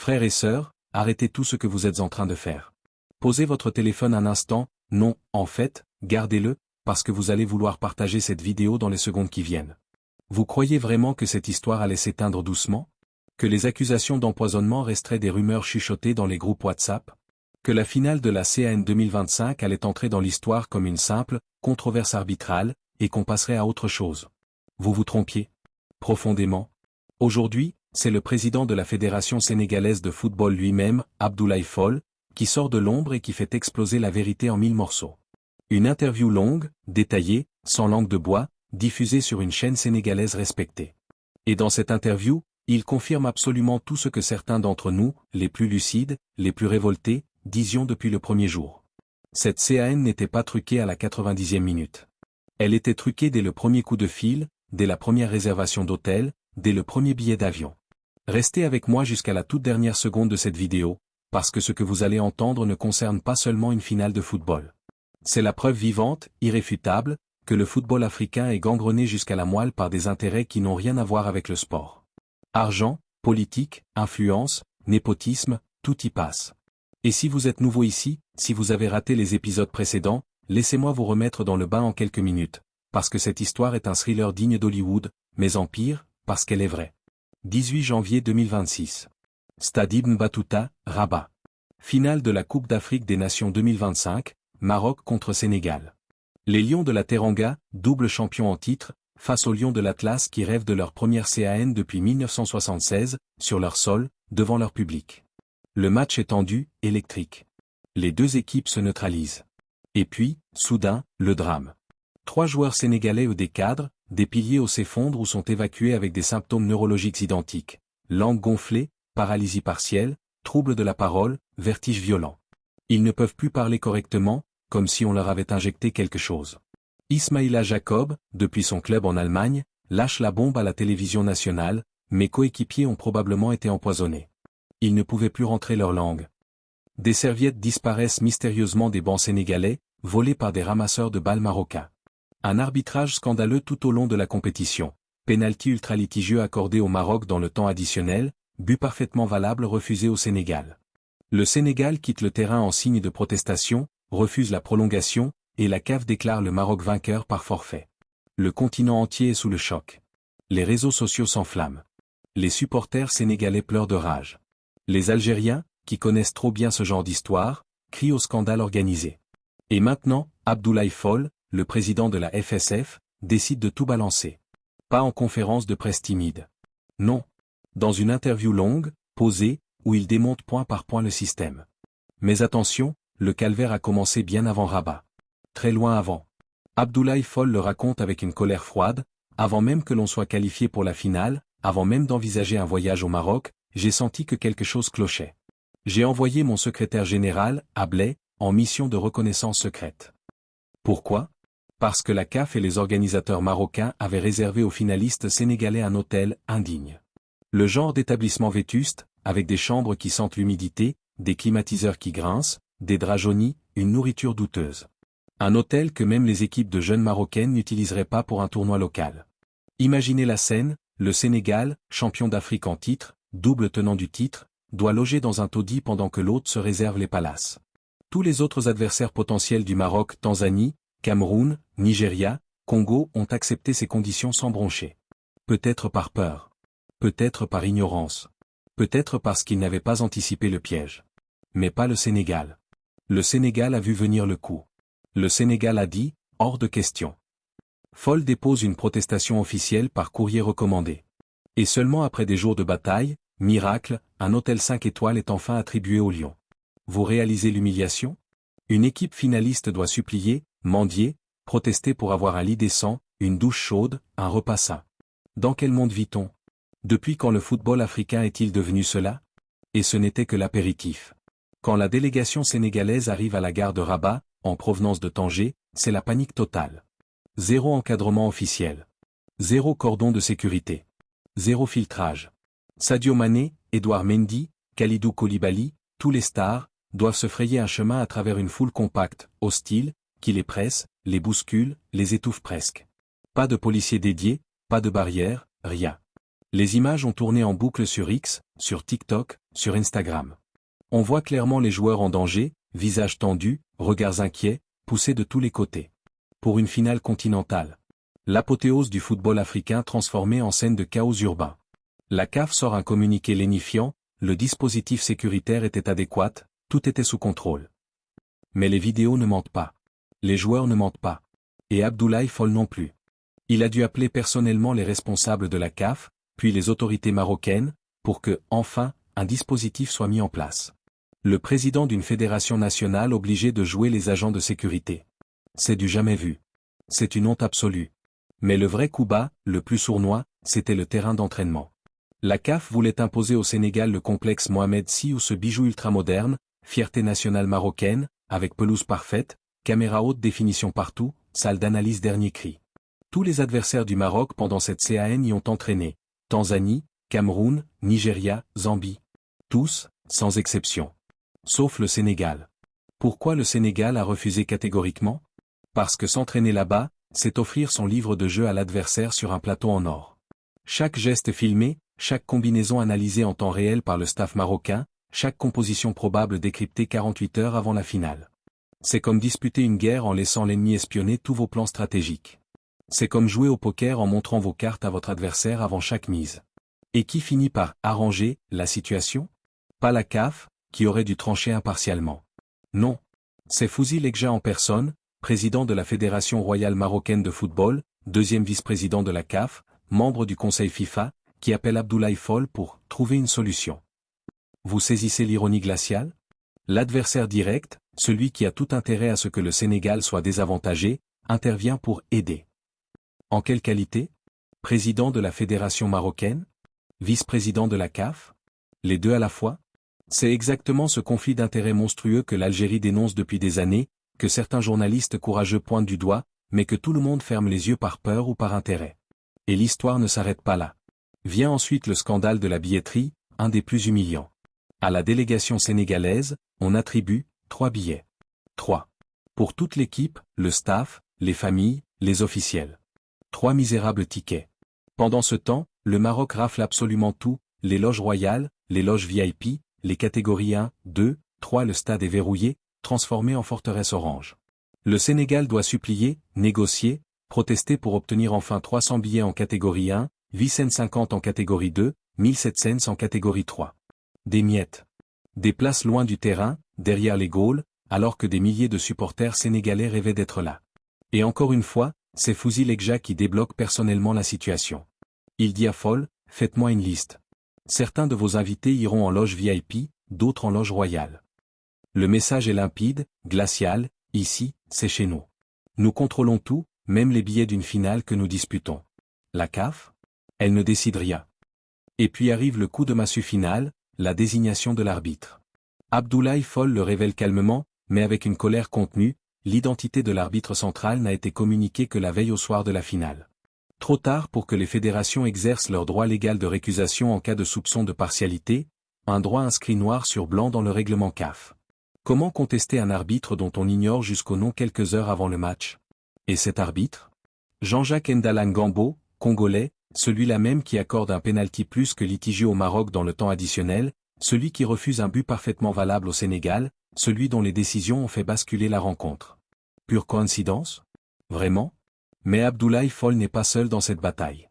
Frères et sœurs, arrêtez tout ce que vous êtes en train de faire. Posez votre téléphone un instant, non, en fait, gardez-le, parce que vous allez vouloir partager cette vidéo dans les secondes qui viennent. Vous croyez vraiment que cette histoire allait s'éteindre doucement? Que les accusations d'empoisonnement resteraient des rumeurs chuchotées dans les groupes WhatsApp? Que la finale de la CAN 2025 allait entrer dans l'histoire comme une simple controverse arbitrale, et qu'on passerait à autre chose? Vous vous trompiez? Profondément. Aujourd'hui, c'est le président de la Fédération sénégalaise de football lui-même, Abdoulaye Fall, qui sort de l'ombre et qui fait exploser la vérité en 1000 morceaux. Une interview longue, détaillée, sans langue de bois, diffusée sur une chaîne sénégalaise respectée. Et dans cette interview, il confirme absolument tout ce que certains d'entre nous, les plus lucides, les plus révoltés, disions depuis le premier jour. Cette CAN n'était pas truquée à la 90e minute. Elle était truquée dès le premier coup de fil, dès la première réservation d'hôtel, dès le premier billet d'avion. Restez avec moi jusqu'à la toute dernière seconde de cette vidéo, parce que ce que vous allez entendre ne concerne pas seulement une finale de football. C'est la preuve vivante, irréfutable, que le football africain est gangrené jusqu'à la moelle par des intérêts qui n'ont rien à voir avec le sport. Argent, politique, influence, népotisme, tout y passe. Et si vous êtes nouveau ici, si vous avez raté les épisodes précédents, laissez-moi vous remettre dans le bain en quelques minutes, parce que cette histoire est un thriller digne d'Hollywood, mais en pire, parce qu'elle est vraie. 18 janvier 2026. Stade Ibn Battuta, Rabat. Finale de la Coupe d'Afrique des Nations 2025, Maroc contre Sénégal. Les Lions de la Teranga, double champion en titre, face aux Lions de l'Atlas qui rêvent de leur première CAN depuis 1976, sur leur sol, devant leur public. Le match est tendu, électrique. Les deux équipes se neutralisent. Et puis, soudain, le drame. 3 joueurs sénégalais ou des cadres, des piliers s'effondrent ou sont évacués avec des symptômes neurologiques identiques. Langue gonflée, paralysie partielle, troubles de la parole, vertige violent. Ils ne peuvent plus parler correctement, comme si on leur avait injecté quelque chose. Ismaïla Jacob, depuis son club en Allemagne, lâche la bombe à la télévision nationale, mes coéquipiers ont probablement été empoisonnés. Ils ne pouvaient plus rentrer leur langue. Des serviettes disparaissent mystérieusement des bancs sénégalais, volées par des ramasseurs de balles marocains. Un arbitrage scandaleux tout au long de la compétition. Pénalty ultra litigieux accordé au Maroc dans le temps additionnel, but parfaitement valable refusé au Sénégal. Le Sénégal quitte le terrain en signe de protestation, refuse la prolongation, et la CAF déclare le Maroc vainqueur par forfait. Le continent entier est sous le choc. Les réseaux sociaux s'enflamment. Les supporters sénégalais pleurent de rage. Les Algériens, qui connaissent trop bien ce genre d'histoire, crient au scandale organisé. Et maintenant, Abdoulaye Fall, le président de la FSF, décide de tout balancer. Pas en conférence de presse timide. Non. Dans une interview longue, posée, où il démonte point par point le système. Mais attention, le calvaire a commencé bien avant Rabat. Très loin avant. Abdoulaye Fall le raconte avec une colère froide, avant même que l'on soit qualifié pour la finale, avant même d'envisager un voyage au Maroc, j'ai senti que quelque chose clochait. J'ai envoyé mon secrétaire général, Ablay, en mission de reconnaissance secrète. Pourquoi? Parce que la CAF et les organisateurs marocains avaient réservé aux finalistes sénégalais un hôtel indigne. Le genre d'établissement vétuste, avec des chambres qui sentent l'humidité, des climatiseurs qui grincent, des draps jaunis, une nourriture douteuse. Un hôtel que même les équipes de jeunes marocaines n'utiliseraient pas pour un tournoi local. Imaginez la scène, le Sénégal, champion d'Afrique en titre, double tenant du titre, doit loger dans un taudis pendant que l'hôte se réserve les palaces. Tous les autres adversaires potentiels du Maroc, Tanzanie, Cameroun, Nigeria, Congo ont accepté ces conditions sans broncher. Peut-être par peur. Peut-être par ignorance. Peut-être parce qu'ils n'avaient pas anticipé le piège. Mais pas le Sénégal. Le Sénégal a vu venir le coup. Le Sénégal a dit, hors de question. Fall dépose une protestation officielle par courrier recommandé. Et seulement après des jours de bataille, miracle, un hôtel 5 étoiles est enfin attribué aux Lions. Vous réalisez l'humiliation? Une équipe finaliste doit supplier, mendier, protester pour avoir un lit décent, une douche chaude, un repas sain. Dans quel monde vit-on? Depuis quand le football africain est-il devenu cela? Et ce n'était que l'apéritif. Quand la délégation sénégalaise arrive à la gare de Rabat, en provenance de Tanger, c'est la panique totale. Zéro encadrement officiel. Zéro cordon de sécurité. Zéro filtrage. Sadio Mané, Edouard Mendy, Kalidou Koulibaly, tous les stars, doivent se frayer un chemin à travers une foule compacte, hostile, qui les presse, les bouscule, les étouffe presque. Pas de policiers dédiés, pas de barrières, rien. Les images ont tourné en boucle sur X, sur TikTok, sur Instagram. On voit clairement les joueurs en danger, visages tendus, regards inquiets, poussés de tous les côtés. Pour une finale continentale. L'apothéose du football africain transformé en scène de chaos urbain. La CAF sort un communiqué lénifiant, le dispositif sécuritaire était adéquat, tout était sous contrôle. Mais les vidéos ne mentent pas. Les joueurs ne mentent pas. Et Abdoulaye Fall non plus. Il a dû appeler personnellement les responsables de la CAF, puis les autorités marocaines, pour que, enfin, un dispositif soit mis en place. Le président d'une fédération nationale obligé de jouer les agents de sécurité. C'est du jamais vu. C'est une honte absolue. Mais le vrai coup bas, le plus sournois, c'était le terrain d'entraînement. La CAF voulait imposer au Sénégal le complexe Mohamed VI ou ce bijou ultramoderne, fierté nationale marocaine, avec pelouse parfaite, caméra haute définition partout, salle d'analyse dernier cri. Tous les adversaires du Maroc pendant cette CAN y ont entraîné. Tanzanie, Cameroun, Nigeria, Zambie. Tous, sans exception. Sauf le Sénégal. Pourquoi le Sénégal a refusé catégoriquement? Parce que s'entraîner là-bas, c'est offrir son livre de jeu à l'adversaire sur un plateau en or. Chaque geste filmé, chaque combinaison analysée en temps réel par le staff marocain, chaque composition probable décryptée 48 heures avant la finale. C'est comme disputer une guerre en laissant l'ennemi espionner tous vos plans stratégiques. C'est comme jouer au poker en montrant vos cartes à votre adversaire avant chaque mise. Et qui finit par arranger la situation? Pas la CAF, qui aurait dû trancher impartialement. Non. C'est Fouzi Lekja en personne, président de la Fédération royale marocaine de football, deuxième vice-président de la CAF, membre du Conseil FIFA, qui appelle Abdoulaye Fall pour trouver une solution. Vous saisissez l'ironie glaciale? L'adversaire direct, celui qui a tout intérêt à ce que le Sénégal soit désavantagé, intervient pour aider. En quelle qualité? Président de la Fédération marocaine? Vice-président de la CAF? Les deux à la fois? C'est exactement ce conflit d'intérêts monstrueux que l'Algérie dénonce depuis des années, que certains journalistes courageux pointent du doigt, mais que tout le monde ferme les yeux par peur ou par intérêt. Et l'histoire ne s'arrête pas là. Vient ensuite le scandale de la billetterie, un des plus humiliants. À la délégation sénégalaise, on attribue 3 billets. 3. Pour toute l'équipe, le staff, les familles, les officiels. 3 misérables tickets. Pendant ce temps, le Maroc rafle absolument tout, les loges royales, les loges VIP, les catégories 1, 2, 3. Le stade est verrouillé, transformé en forteresse orange. Le Sénégal doit supplier, négocier, protester pour obtenir enfin 300 billets en catégorie 1, 850 en catégorie 2, 1700 en catégorie 3. Des miettes. Des places loin du terrain, derrière les Gaules, alors que des milliers de supporters sénégalais rêvaient d'être là. Et encore une fois, c'est Fouzi Lekja qui débloque personnellement la situation. Il dit à Fall, faites-moi une liste. Certains de vos invités iront en loge VIP, d'autres en loge royale. Le message est limpide, glacial, ici, c'est chez nous. Nous contrôlons tout, même les billets d'une finale que nous disputons. La CAF? Elle ne décide rien. Et puis arrive le coup de massue final, la désignation de l'arbitre. Abdoulaye Fall le révèle calmement, mais avec une colère contenue, l'identité de l'arbitre central n'a été communiquée que la veille au soir de la finale. Trop tard pour que les fédérations exercent leur droit légal de récusation en cas de soupçon de partialité, un droit inscrit noir sur blanc dans le règlement CAF. Comment contester un arbitre dont on ignore jusqu'au nom quelques heures avant le match? Et cet arbitre? Jean-Jacques Ndala Ngambo, congolais, celui-là même qui accorde un pénalty plus que litigieux au Maroc dans le temps additionnel, celui qui refuse un but parfaitement valable au Sénégal, celui dont les décisions ont fait basculer la rencontre. Pure coïncidence? Vraiment? Mais Abdoulaye Fall n'est pas seul dans cette bataille.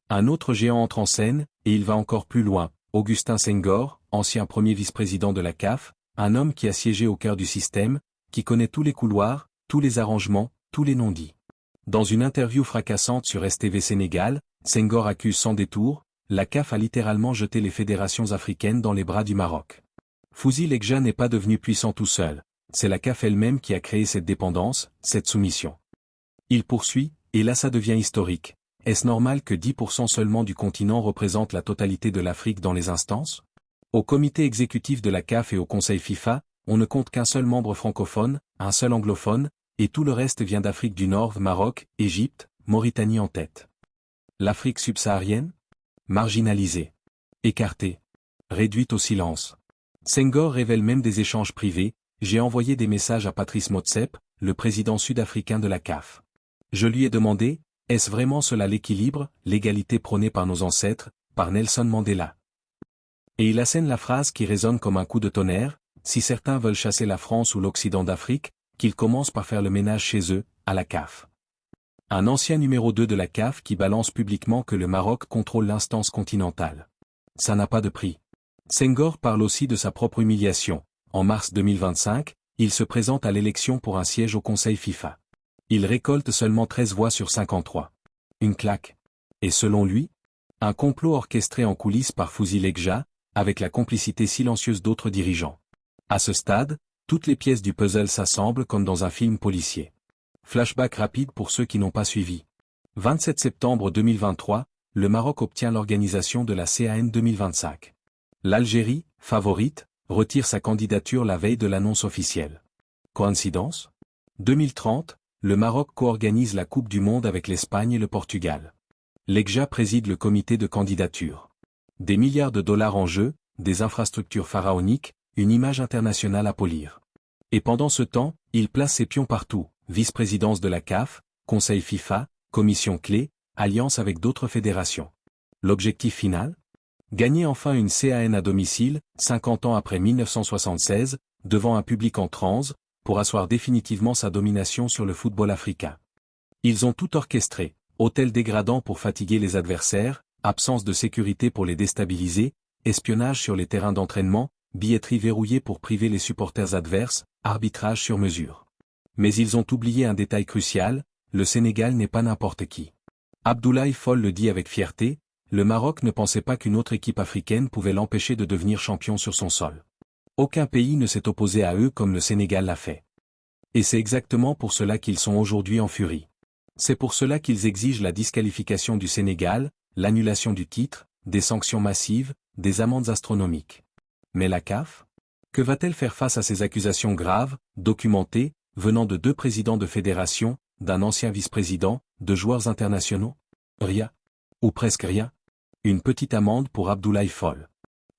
Un autre géant entre en scène, et il va encore plus loin, Augustin Senghor, ancien premier vice-président de la CAF, un homme qui a siégé au cœur du système, qui connaît tous les couloirs, tous les arrangements, tous les non-dits. Dans une interview fracassante sur STV Sénégal, Senghor accuse sans détour, la CAF a littéralement jeté les fédérations africaines dans les bras du Maroc. Fouzi Lekja n'est pas devenu puissant tout seul, c'est la CAF elle-même qui a créé cette dépendance, cette soumission. Il poursuit, et là ça devient historique. Est-ce normal que 10% seulement du continent représente la totalité de l'Afrique dans les instances? Au comité exécutif de la CAF et au Conseil FIFA, on ne compte qu'un seul membre francophone, un seul anglophone, et tout le reste vient d'Afrique du Nord, Maroc, Égypte, Mauritanie en tête. L'Afrique subsaharienne? Marginalisée. Écartée. Réduite au silence. Senghor révèle même des échanges privés, j'ai envoyé des messages à Patrice Motsepe, le président sud-africain de la CAF. Je lui ai demandé, est-ce vraiment cela l'équilibre, l'égalité prônée par nos ancêtres, par Nelson Mandela? Et il assène la phrase qui résonne comme un coup de tonnerre: si certains veulent chasser la France ou l'Occident d'Afrique, qu'ils commencent par faire le ménage chez eux, à la CAF. Un ancien numéro 2 de la CAF qui balance publiquement que le Maroc contrôle l'instance continentale. Ça n'a pas de prix. Senghor parle aussi de sa propre humiliation. En mars 2025, il se présente à l'élection pour un siège au Conseil FIFA. Il récolte seulement 13 voix sur 53. Une claque. Et selon lui, un complot orchestré en coulisses par Fouzi Lekja, avec la complicité silencieuse d'autres dirigeants. À ce stade, toutes les pièces du puzzle s'assemblent comme dans un film policier. Flashback rapide pour ceux qui n'ont pas suivi. 27 septembre 2023, le Maroc obtient l'organisation de la CAN 2025. L'Algérie, favorite, retire sa candidature la veille de l'annonce officielle. Coïncidence ? 2030, le Maroc co-organise la Coupe du Monde avec l'Espagne et le Portugal. Lekja préside le comité de candidature. Des milliards de dollars en jeu, des infrastructures pharaoniques, une image internationale à polir. Et pendant ce temps, il place ses pions partout, vice-présidence de la CAF, Conseil FIFA, commission clé, alliance avec d'autres fédérations. L'objectif final ? Gagner enfin une CAN à domicile, 50 ans après 1976, devant un public en transe, pour asseoir définitivement sa domination sur le football africain. Ils ont tout orchestré, hôtels dégradants pour fatiguer les adversaires, absence de sécurité pour les déstabiliser, espionnage sur les terrains d'entraînement, billetterie verrouillée pour priver les supporters adverses, arbitrage sur mesure. Mais ils ont oublié un détail crucial, le Sénégal n'est pas n'importe qui. Abdoulaye Fall le dit avec fierté, le Maroc ne pensait pas qu'une autre équipe africaine pouvait l'empêcher de devenir champion sur son sol. Aucun pays ne s'est opposé à eux comme le Sénégal l'a fait. Et c'est exactement pour cela qu'ils sont aujourd'hui en furie. C'est pour cela qu'ils exigent la disqualification du Sénégal, l'annulation du titre, des sanctions massives, des amendes astronomiques. Mais la CAF ? Que va-t-elle faire face à ces accusations graves, documentées, venant de 2 présidents de fédération, d'un ancien vice-président, de joueurs internationaux ? Rien. Ou presque rien. Une petite amende pour Abdoulaye Fall.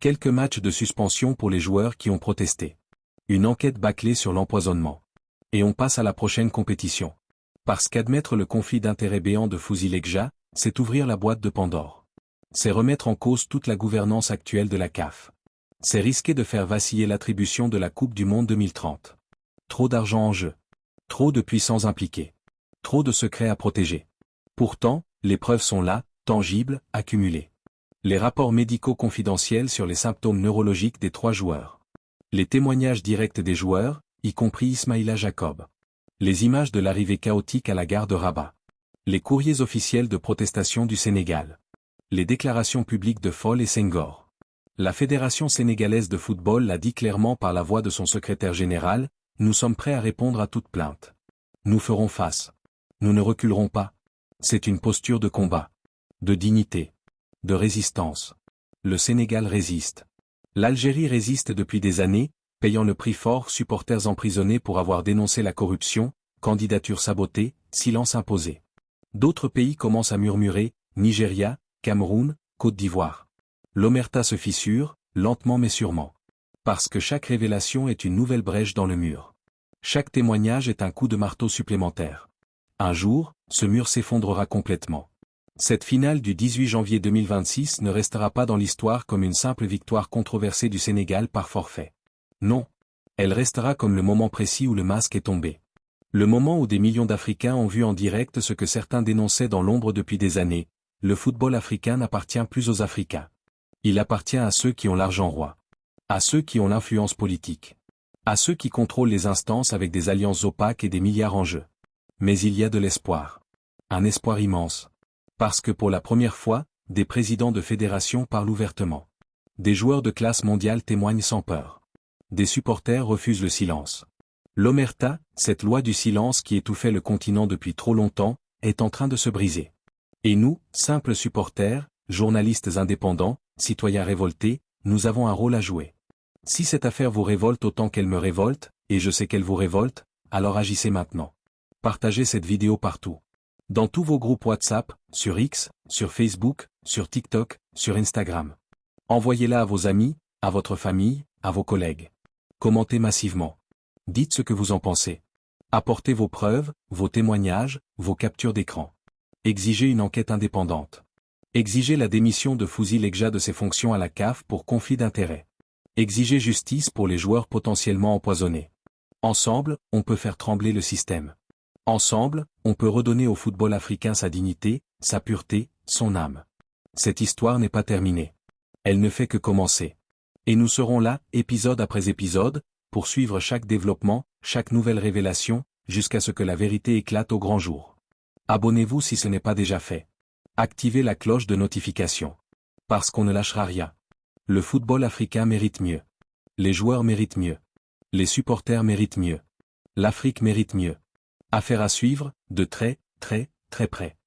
Quelques matchs de suspension pour les joueurs qui ont protesté. Une enquête bâclée sur l'empoisonnement. Et on passe à la prochaine compétition. Parce qu'admettre le conflit d'intérêts béant de Fouzi Lekja, c'est ouvrir la boîte de Pandore. C'est remettre en cause toute la gouvernance actuelle de la CAF. C'est risquer de faire vaciller l'attribution de la Coupe du Monde 2030. Trop d'argent en jeu. Trop de puissants impliqués. Trop de secrets à protéger. Pourtant, les preuves sont là, tangibles, accumulées. Les rapports médicaux confidentiels sur les symptômes neurologiques des 3 joueurs. Les témoignages directs des joueurs, y compris Ismaïla Jacob. Les images de l'arrivée chaotique à la gare de Rabat. Les courriers officiels de protestation du Sénégal. Les déclarations publiques de Fall et Senghor. La Fédération sénégalaise de football l'a dit clairement par la voix de son secrétaire général, nous sommes prêts à répondre à toute plainte. Nous ferons face. Nous ne reculerons pas. C'est une posture de combat. De dignité. De résistance. Le Sénégal résiste. L'Algérie résiste depuis des années, payant le prix fort, supporters emprisonnés pour avoir dénoncé la corruption, candidature sabotée, silence imposé. D'autres pays commencent à murmurer, Nigeria, Cameroun, Côte d'Ivoire. L'omerta se fissure, lentement mais sûrement. Parce que chaque révélation est une nouvelle brèche dans le mur. Chaque témoignage est un coup de marteau supplémentaire. Un jour, ce mur s'effondrera complètement. Cette finale du 18 janvier 2026 ne restera pas dans l'histoire comme une simple victoire controversée du Sénégal par forfait. Non. Elle restera comme le moment précis où le masque est tombé. Le moment où des millions d'Africains ont vu en direct ce que certains dénonçaient dans l'ombre depuis des années. Le football africain n'appartient plus aux Africains. Il appartient à ceux qui ont l'argent roi. À ceux qui ont l'influence politique. À ceux qui contrôlent les instances avec des alliances opaques et des milliards en jeu. Mais il y a de l'espoir. Un espoir immense. Parce que pour la première fois, des présidents de fédérations parlent ouvertement. Des joueurs de classe mondiale témoignent sans peur. Des supporters refusent le silence. L'omerta, cette loi du silence qui étouffait le continent depuis trop longtemps, est en train de se briser. Et nous, simples supporters, journalistes indépendants, citoyens révoltés, nous avons un rôle à jouer. Si cette affaire vous révolte autant qu'elle me révolte, et je sais qu'elle vous révolte, alors agissez maintenant. Partagez cette vidéo partout. Dans tous vos groupes WhatsApp, sur X, sur Facebook, sur TikTok, sur Instagram. Envoyez-la à vos amis, à votre famille, à vos collègues. Commentez massivement. Dites ce que vous en pensez. Apportez vos preuves, vos témoignages, vos captures d'écran. Exigez une enquête indépendante. Exigez la démission de Fouzi Lekja de ses fonctions à la CAF pour conflit d'intérêts. Exigez justice pour les joueurs potentiellement empoisonnés. Ensemble, on peut faire trembler le système. Ensemble, on peut redonner au football africain sa dignité, sa pureté, son âme. Cette histoire n'est pas terminée. Elle ne fait que commencer. Et nous serons là, épisode après épisode, pour suivre chaque développement, chaque nouvelle révélation, jusqu'à ce que la vérité éclate au grand jour. Abonnez-vous si ce n'est pas déjà fait. Activez la cloche de notification. Parce qu'on ne lâchera rien. Le football africain mérite mieux. Les joueurs méritent mieux. Les supporters méritent mieux. L'Afrique mérite mieux. Affaire à suivre, de très, très, très près.